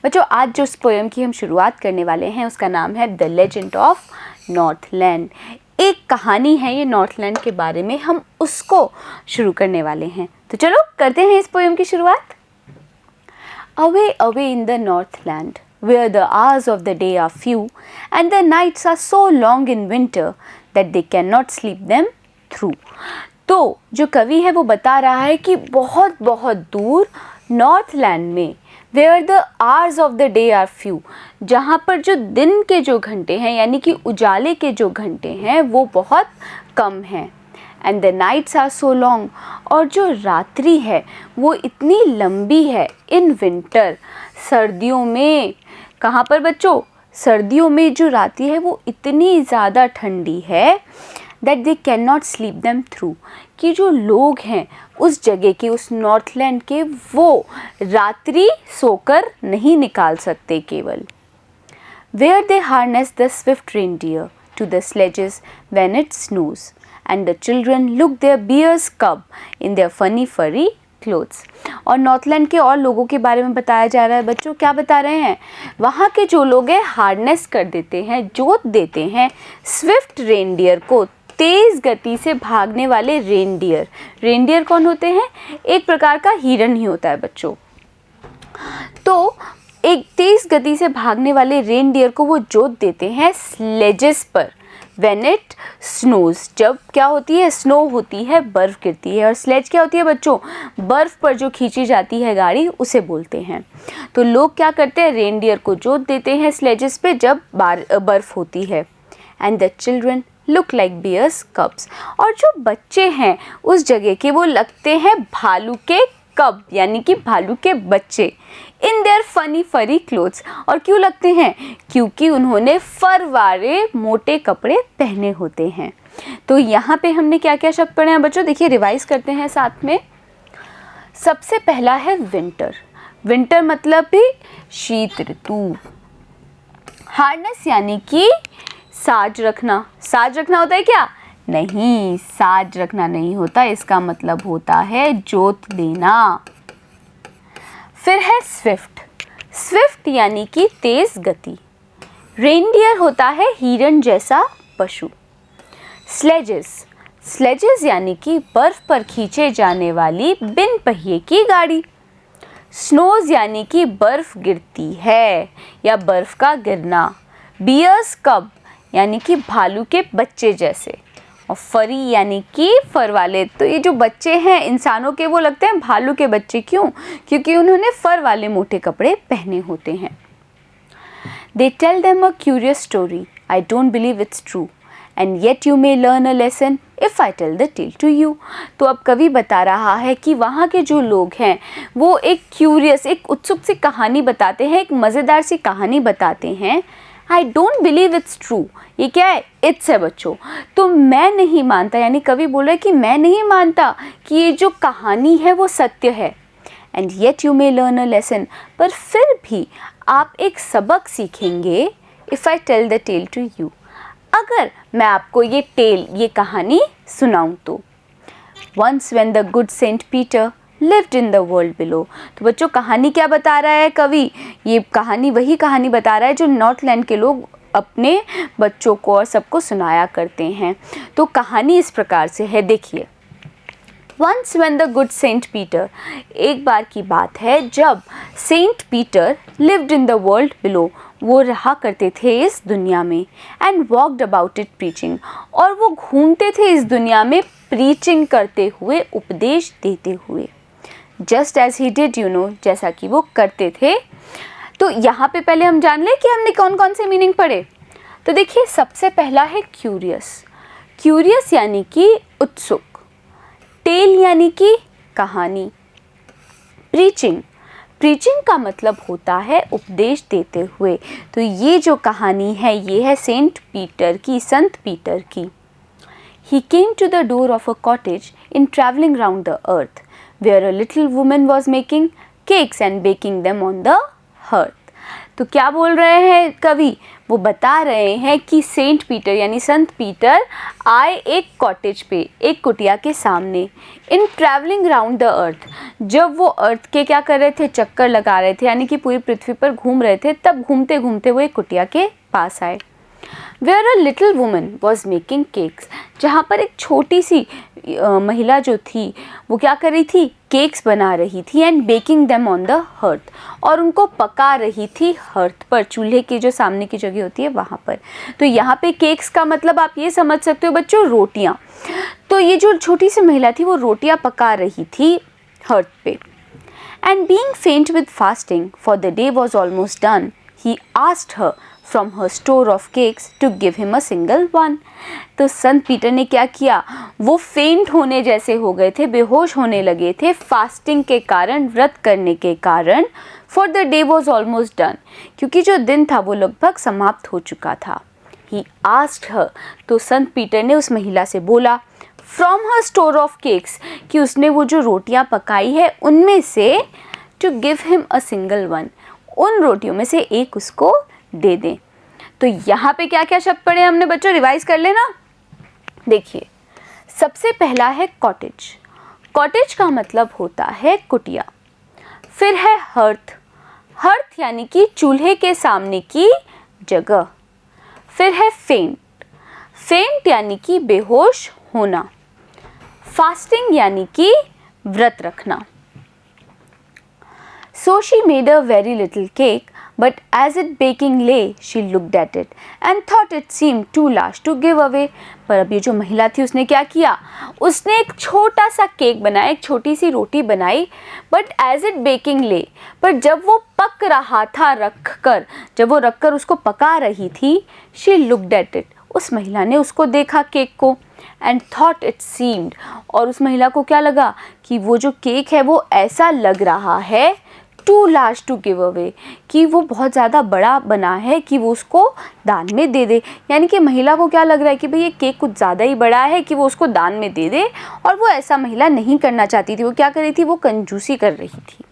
बच्चों आज जो इस पोएम की हम शुरुआत करने वाले हैं उसका नाम है द लेजेंड ऑफ नॉर्थलैंड। एक कहानी है ये नॉर्थलैंड के बारे में, हम उसको शुरू करने वाले हैं। तो चलो करते हैं इस पोएम की शुरुआत। Away, away in the Northland, where the hours of the day are few, and the nights are so long in winter that they cannot sleep them through. तो जो कवि है वो बता रहा है कि बहुत बहुत दूर नॉर्थलैंड में where the hours of the day are few, जहाँ पर जो दिन के जो घंटे हैं यानी कि उजाले के जो घंटे हैं वो बहुत कम हैं। And the nights are so long, और जो रात्रि है वो इतनी लंबी है। इन विंटर, सर्दियों में। कहाँ पर बच्चों? सर्दियों में जो रात्रि है वो इतनी ज़्यादा ठंडी है that they can not sleep them through, कि जो लोग हैं उस जगह के, उस नॉर्थलैंड के, वो रात्रि सोकर नहीं निकाल सकते केवल। Where they harness the swift reindeer to the sledges when it snows, and the children look their bear's cub in their funny furry clothes। और नॉर्थलैंड के और लोगों के बारे में बताया जा रहा है बच्चों। क्या बता रहे हैं? वहाँ के जो लोग हैं हार्नेस कर देते हैं, जोत देते हैं स्विफ्ट रेनडियर को, तेज़ गति से भागने वाले रेनडियर। रेनडियर कौन होते हैं? एक प्रकार का हिरन ही होता है बच्चों। तो एक तेज़ गति से भागने वाले रेनडियर को वो जोत देते हैं स्लेजेस पर। When it snows, जब क्या होती है? स्नो होती है, बर्फ़ गिरती है। और स्लेज क्या होती है बच्चों? बर्फ़ पर जो खींची जाती है गाड़ी, उसे बोलते हैं। तो लोग क्या करते हैं? रेनडियर को जोत देते हैं स्लेजेस पे जब बर्फ़ होती है। And the children look like bears cubs, और जो बच्चे हैं उस जगह के वो लगते हैं भालू के कब, यानी कि भालू के बच्चे। इन देयर फनी फरी क्लोथ्स, और क्यों लगते हैं? क्योंकि उन्होंने फर वाले मोटे कपड़े पहने होते हैं। तो यहाँ पे हमने क्या क्या शब्द पढ़े हैं बच्चों? देखिए रिवाइज करते हैं साथ में। सबसे पहला है विंटर। विंटर मतलब भी शीत ऋतु। हार्नेस यानी कि साज रखना। साज रखना होता है क्या? नहीं, साज रखना नहीं होता, इसका मतलब होता है जोत देना। फिर है स्विफ्ट। स्विफ्ट यानी कि तेज गति। रेनडियर होता है हिरन जैसा पशु। स्लेजेस। स्लेजेस यानी कि बर्फ पर खींचे जाने वाली बिन पहिए की गाड़ी। स्नोज यानी कि बर्फ गिरती है या बर्फ का गिरना। बियर्स कब यानी कि भालू के बच्चे जैसे। और फरी यानी कि फर वाले। तो ये जो बच्चे हैं इंसानों के वो लगते हैं भालू के बच्चे। क्यों? क्योंकि उन्होंने फर वाले मोटे कपड़े पहने होते हैं। They tell them a curious story. I don't believe it's true. And yet you may learn a lesson if I tell the tale to you. तो अब कवि बता रहा है कि वहाँ के जो लोग हैं वो एक क्यूरियस, एक उत्सुक सी कहानी बताते हैं, एक मज़ेदार सी कहानी बताते हैं। I don't believe it's true. ये क्या है? इट्स है बच्चों। तो मैं नहीं मानता, यानी कवि बोल रहा है कि मैं नहीं मानता कि ये जो कहानी है वो सत्य है। And yet you may learn a lesson, पर फिर भी आप एक सबक सीखेंगे if I tell the tale to you, अगर मैं आपको ये टेल, ये कहानी सुनाऊं तो। Once when the good saint Peter lived in the world below। तो बच्चों कहानी क्या बता रहा है कवि? ये कहानी वही कहानी बता रहा है जो नॉर्थलैंड के लोग अपने बच्चों को और सबको सुनाया करते हैं। तो कहानी इस प्रकार से है, देखिए। Once when the good Saint Peter, एक बार की बात है जब saint Peter lived in the world below, वो रहा करते थे इस दुनिया में। and walked about it preaching, और वो घूमते थे इस दुनिया में प्रीचिंग करते हुए, उपदेश देते हुए। Just as he did, you know, जैसा कि वो करते थे। तो यहाँ पे पहले हम जान लें कि हमने कौन कौन से मीनिंग पढ़े। तो देखिए सबसे पहला है क्यूरियस। क्यूरियस यानी कि उत्सुक। टेल यानी कि कहानी। प्रीचिंग। प्रीचिंग का मतलब होता है उपदेश देते हुए। तो ये जो कहानी है ये है सेंट पीटर की, संत पीटर की। He came to the door of a cottage in traveling round the earth, where a little woman was making cakes and baking them on the hearth। तो क्या बोल रहे हैं कवि? वो बता रहे हैं कि सेंट पीटर यानी संत पीटर आए एक कॉटेज पे, एक कुटिया के सामने, इन ट्रैवलिंग राउंड द अर्थ, जब वो अर्थ के क्या कर रहे थे, चक्कर लगा रहे थे, यानी कि पूरी पृथ्वी पर घूम रहे थे, तब घूमते घूमते वो एक कुटिया के पास आए। Where a little woman was making cakes, जहाँ पर एक छोटी सी महिला जो थी वो क्या कर रही थी, केक्स बना रही थी, and baking them on the hearth, और उनको पका रही थी हर्थ पर, चूल्हे की जो सामने की जगह होती है वहाँ पर। तो यहाँ पे केक्स का मतलब आप ये समझ सकते हो बच्चों, रोटियाँ। तो ये जो छोटी सी महिला थी वो रोटियाँ पका रही थी हर्थ पे। एंड बीइंग फेंट with fasting for the day was almost done, he asked her from her store of cakes to give him a single one। तो संत पीटर ने क्या किया, वो फेंट होने जैसे हो गए थे, बेहोश होने लगे थे फास्टिंग के कारण, व्रत करने के कारण। for the day was almost done, क्योंकि जो दिन था वो लगभग समाप्त हो चुका था। he asked her, तो संत पीटर ने उस महिला से बोला, from her store of cakes, कि उसने वो जो रोटियां पकाई है उनमें से to give him a single one, उन रोटियों में से एक उसको दे दें। तो यहाँ पे क्या क्या शब्द पढ़े हमने बच्चों, रिवाइज कर लेना। देखिए, सबसे पहला है कॉटेज। कॉटेज का मतलब होता है कुटिया। फिर है हर्थ। हर्थ यानी कि चूल्हे के सामने की जगह। फिर है फेंट। फेंट यानी कि बेहोश होना। फास्टिंग यानी कि व्रत रखना। So she made a very little cake, but as it baking lay, she looked at it and thought it seemed too large to give away। पर अब ये जो महिला थी उसने क्या किया, उसने एक छोटा सा केक बनाया, एक छोटी सी रोटी बनाई, but as it baking lay, पर जब वो पक रहा था रखकर, जब वो रखकर उसको पका रही थी, she looked at it, उस महिला ने उसको देखा केक को, and thought it seemed, और उस महिला को क्या लगा कि वो जो केक है वो ऐसा लग रहा है too large to give away, कि वो बहुत ज़्यादा बड़ा बना है कि वो उसको दान में दे दे। यानी कि महिला को क्या लग रहा है कि भाई ये केक कुछ ज़्यादा ही बड़ा है कि वो उसको दान में दे दे, और वो ऐसा महिला नहीं करना चाहती थी। वो क्या कर रही थी, वो कंजूसी कर रही थी।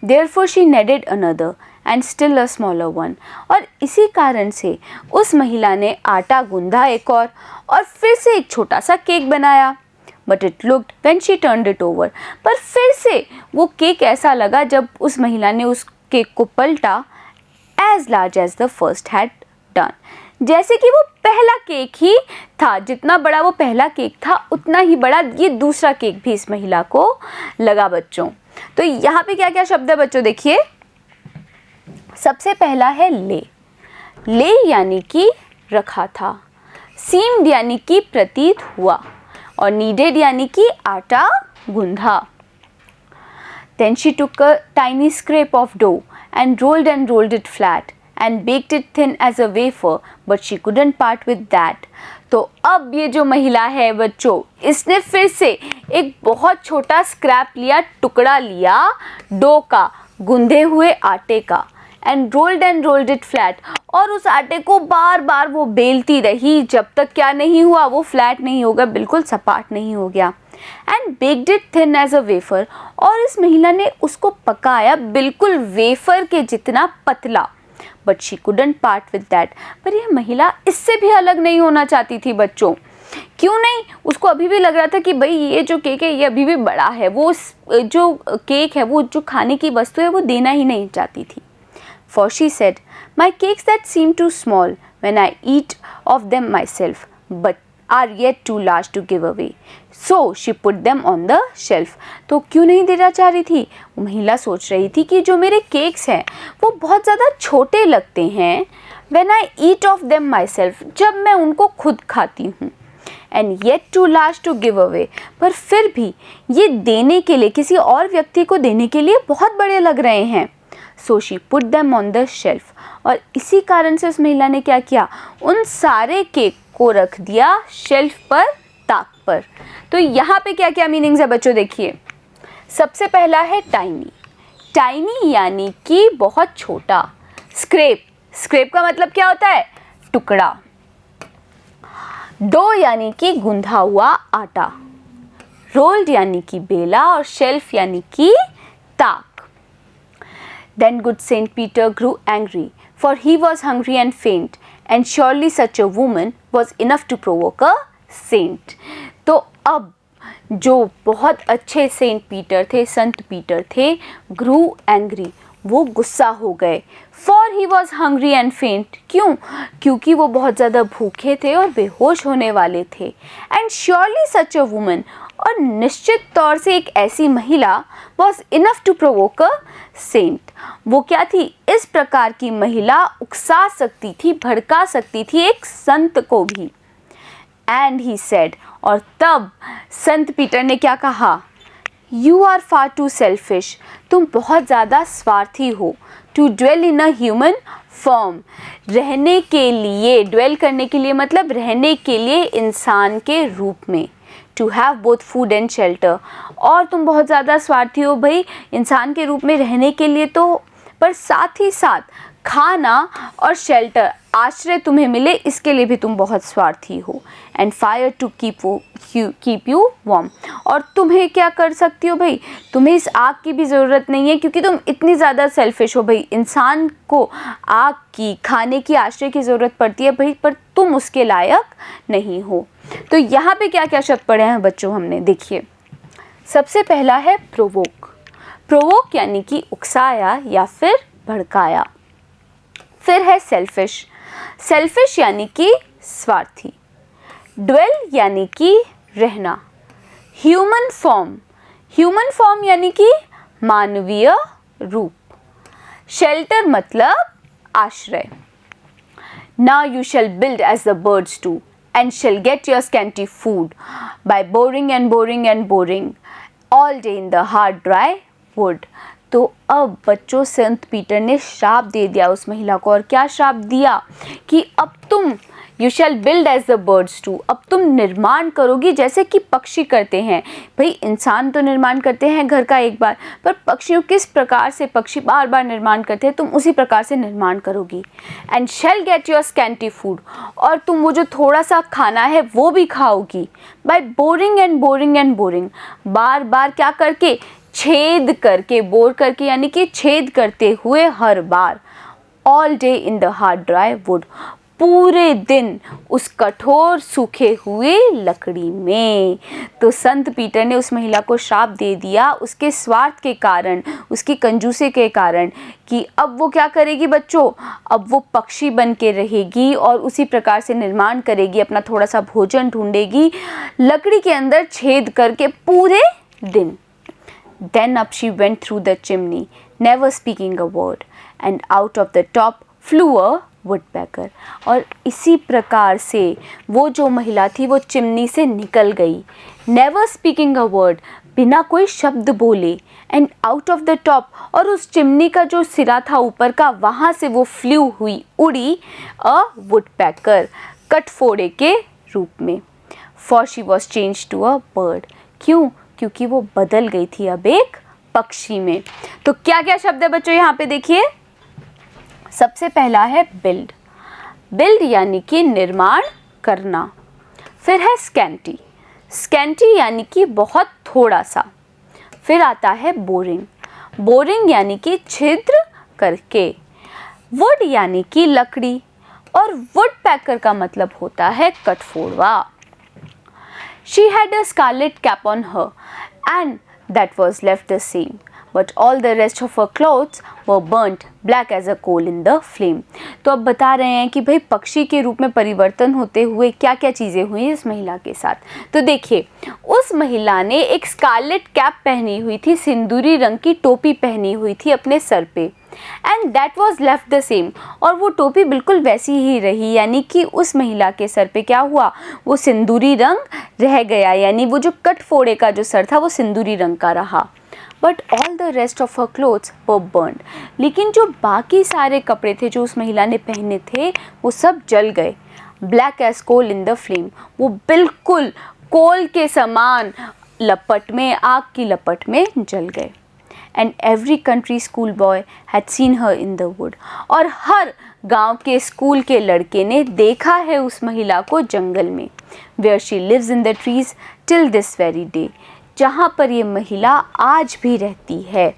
Therefore she kneaded another and still a smaller one, और इसी कारण से उस महिला ने आटा गूंधा एक और फिर से एक छोटा सा केक बनाया। But it looked when she turned it over, पर फिर से वो केक ऐसा लगा जब उस महिला ने उस केक को पलटा, as large as the first had done, जैसे कि वो पहला केक ही था, जितना बड़ा वो पहला केक था उतना ही बड़ा ये दूसरा केक भी इस महिला को लगा बच्चों। तो यहाँ पे क्या क्या शब्द है बच्चों, देखिए। सबसे पहला है ले। ले यानी कि रखा था। सीम्ड यानी कि प्रतीत हुआ, और नीडेड यानी कि आटा गूंधा। Then she took a tiny scrape of dough and rolled it flat and baked it thin as a wafer, but she couldn't part with that। तो अब ये जो महिला है बच्चों, इसने फिर से एक बहुत छोटा स्क्रैप लिया, टुकड़ा लिया डो का, गूंधे हुए आटे का, एंड रोल्ड इट फ्लैट, और उस आटे को बार बार वो बेलती रही जब तक क्या नहीं हुआ, वो फ्लैट नहीं होगा, बिल्कुल सपाट नहीं हो गया। And baked it thin as a wafer, और इस महिला ने उसको पकाया बिल्कुल वेफर के जितना पतला। But she couldn't part with that, पर यह महिला इससे भी अलग नहीं होना चाहती थी बच्चों। क्यों नहीं, उसको अभी भी लग रहा था कि भाई ये जो केक है ये अभी भी बड़ा है, वो जो केक है, वो जो खाने की वस्तु है वो देना ही नहीं चाहती थी। For she said, my cakes that seem too small when I eat of them myself, but are yet too large to give away, so she put them on the shelf। तो क्यों नहीं देना चाह रही थी, वो महिला सोच रही थी कि जो मेरे केक्स हैं वो बहुत ज़्यादा छोटे लगते हैं, when I eat of them myself, जब मैं उनको खुद खाती हूँ, and yet too large to give away, पर फिर भी ये देने के लिए, किसी और व्यक्ति को देने के लिए बहुत बड़े लग रहे हैं। So she put them on the shelf, और इसी कारण से उस महिला ने क्या किया, उन सारे केक को रख दिया शेल्फ पर, ताक पर। तो यहाँ पे क्या क्या मीनिंग्स है बच्चों, देखिए। सबसे पहला है टाइनी। टाइनी यानी कि बहुत छोटा। स्क्रेप, स्क्रेप का मतलब क्या होता है, टुकड़ा। डो यानी कि गूंधा हुआ आटा। रोल्ड यानी कि बेला, और शेल्फ यानी कि ताक। Then good Saint Peter grew angry, for he was hungry and faint, and surely such a woman was enough to provoke a saint. तो अब जो बहुत अच्छे सेंट पीटर थे, संत पीटर थे, grew angry, वो गुस्सा हो गए। For he was hungry and faint, क्यों? क्योंकि वो बहुत ज़्यादा भूखे थे और बेहोश होने वाले थे। And surely such a woman, और निश्चित तौर से एक ऐसी महिला was enough to provoke a saint, वो क्या थी? इस प्रकार की महिला उकसा सकती थी, भड़का सकती थी एक संत को भी। And he said, और तब संत पीटर ने क्या कहा? You are far too selfish, तुम बहुत ज़्यादा स्वार्थी हो। To dwell in a human form, रहने के लिए, dwell करने के लिए मतलब रहने के लिए इंसान के रूप में। To have both food and shelter, और तुम बहुत ज़्यादा स्वार्थी हो भाई इंसान के रूप में रहने के लिए तो, पर साथ ही साथ खाना और शेल्टर, आश्रय तुम्हें मिले, इसके लिए भी तुम बहुत स्वार्थी हो। And fire to keep you warm, और तुम्हें क्या कर सकती हो भाई, तुम्हें इस आग की भी ज़रूरत नहीं है क्योंकि तुम इतनी ज़्यादा सेल्फिश हो भाई। इंसान को आग की, खाने की, आश्रय की ज़रूरत पड़ती है भाई, पर तुम उसके लायक नहीं हो। तो यहाँ पे क्या क्या शब्द पढ़े हैं बच्चों हमने, देखिए। सबसे पहला है प्रोवोक। प्रोवोक यानी कि उकसाया या फिर भड़काया। फिर है सेल्फिश। सेल्फिश यानी कि स्वार्थी। ड्वेल यानी कि रहना। ह्यूमन फॉर्म, ह्यूमन फॉर्म यानी कि मानवीय रूप। शेल्टर मतलब आश्रय। Now you shall build as the birds do, and shall get your scanty food by boring and boring and boring all day in the hard dry wood. तो अब बच्चों संत Peter ने श्राप दे दिया उस महिला को, और क्या श्राप दिया कि अब तुम you shall build as the birds do, अब तुम निर्माण करोगी जैसे कि पक्षी करते हैं। भाई इंसान तो निर्माण करते हैं घर का एक बार, पर पक्षियों किस प्रकार से पक्षी बार बार निर्माण करते हैं, तुम उसी प्रकार से निर्माण करोगी। And shall get your scanty food, और तुम वो जो थोड़ा सा खाना है वो भी खाओगी। By boring and boring and boring, बार बार क्या करके, छेद करके, बोर करके यानी कि छेद करते हुए हर बार। All day in the hard dry wood, पूरे दिन उस कठोर सूखे हुए लकड़ी में। तो संत पीटर ने उस महिला को श्राप दे दिया उसके स्वार्थ के कारण, उसकी कंजूसी के कारण, कि अब वो क्या करेगी बच्चों, अब वो पक्षी बन के रहेगी और उसी प्रकार से निर्माण करेगी, अपना थोड़ा सा भोजन ढूंढेगी लकड़ी के अंदर छेद करके पूरे दिन। Then up she went through the chimney, never speaking a word, and out of the top flew a woodpecker. और इसी प्रकार से वो जो महिला थी वो चिमनी से निकल गई, never speaking a word, बिना कोई शब्द बोले, and out of the top, और उस चिमनी का जो सिरा था ऊपर का, वहाँ से वो फ्लू हुई, उड़ी, a woodpecker, कटफोड़े के रूप में। For she was changed to a bird, क्यों? क्योंकि वो बदल गई थी अब एक पक्षी में। तो क्या क्या शब्द है बच्चों यहाँ पे देखिए। सबसे पहला है बिल्ड। बिल्ड यानी कि निर्माण करना। फिर है स्कैंटी। स्कैंटी यानी कि बहुत थोड़ा सा। फिर आता है बोरिंग। बोरिंग यानी कि छिद्र करके। वुड यानी कि लकड़ी, और वुडपेकर का मतलब होता है कटफोड़वा। She had a scarlet cap on her, and that was left the same, but all the rest of her clothes were burnt black as a coal in the flame. तो अब बता रहे हैं कि भाई पक्षी के रूप में परिवर्तन होते हुए क्या क्या चीज़ें हुई इस महिला के साथ। तो देखिए, उस महिला ने एक स्कारलेट कैप पहनी हुई थी, सिंदूरी रंग की टोपी पहनी हुई थी अपने सर पे, and that was left the same, और वो टोपी बिल्कुल वैसी ही रही, यानी कि उस महिला के सर पे क्या हुआ, वो सिंदूरी रंग रह गया, यानी वो जो कटफोड़े का जो सर था वो सिंदूरी रंग का रहा। But all the rest of her clothes were burned, लेकिन जो बाकी सारे कपड़े थे जो उस महिला ने पहने थे वो सब जल गए। Black as coal in the flame, वो बिल्कुल कोल के समान लपट में, आग की लपट में जल गए। And every country school boy had seen her in the wood, और हर गांव के स्कूल के लड़के ने देखा है उस महिला को जंगल में। Where she lives in the trees till this very day, जहाँ पर ये महिला आज भी रहती है।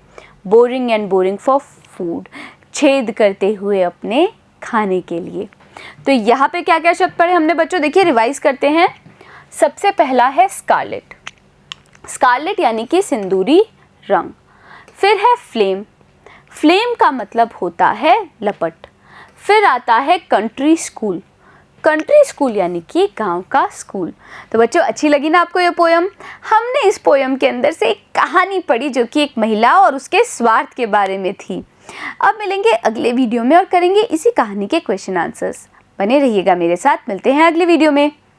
Boring and boring for food, छेद करते हुए अपने खाने के लिए। तो यहाँ पे क्या क्या शब्द पढ़े हमने बच्चों, देखिए रिवाइज करते हैं। सबसे पहला है स्कारलेट, स्कारलेट यानी कि सिंदूरी रंग। फिर है फ्लेम, फ्लेम का मतलब होता है लपट। फिर आता है कंट्री स्कूल, कंट्री स्कूल यानी कि गांव का स्कूल। तो बच्चों अच्छी लगी ना आपको ये पोयम? हमने इस पोयम के अंदर से एक कहानी पढ़ी जो कि एक महिला और उसके स्वार्थ के बारे में थी। अब मिलेंगे अगले वीडियो में और करेंगे इसी कहानी के क्वेश्चन आंसर्स। बने रहिएगा मेरे साथ, मिलते हैं अगले वीडियो में।